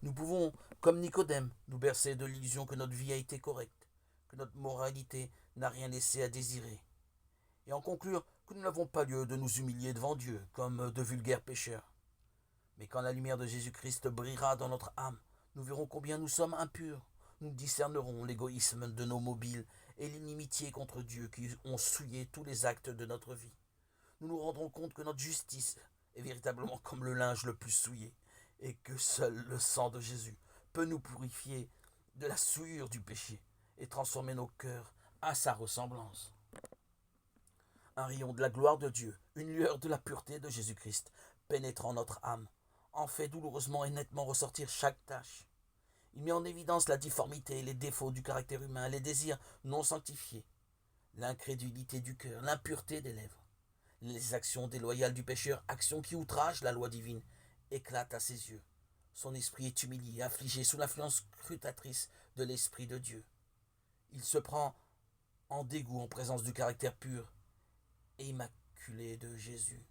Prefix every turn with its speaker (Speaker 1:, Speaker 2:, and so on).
Speaker 1: Nous pouvons, comme Nicodème, nous bercer de l'illusion que notre vie a été correcte, que notre moralité n'a rien laissé à désirer, et en conclure que nous n'avons pas lieu de nous humilier devant Dieu comme de vulgaires pécheurs. Mais quand la lumière de Jésus-Christ brillera dans notre âme, nous verrons combien nous sommes impurs. Nous discernerons l'égoïsme de nos mobiles et l'inimitié contre Dieu qui ont souillé tous les actes de notre vie. Nous nous rendrons compte que notre justice est véritablement comme le linge le plus souillé et que seul le sang de Jésus peut nous purifier de la souillure du péché et transformer nos cœurs à sa ressemblance. Un rayon de la gloire de Dieu, une lueur de la pureté de Jésus-Christ pénétrant notre âme, en fait douloureusement et nettement ressortir chaque tâche. Il met en évidence la difformité, les défauts du caractère humain, les désirs non sanctifiés, l'incrédulité du cœur, l'impureté des lèvres. Les actions déloyales du pécheur, actions qui outragent la loi divine, éclatent à ses yeux. Son esprit est humilié, affligé sous l'influence scrutatrice de l'Esprit de Dieu. Il se prend en dégoût en présence du caractère pur et immaculé de Jésus.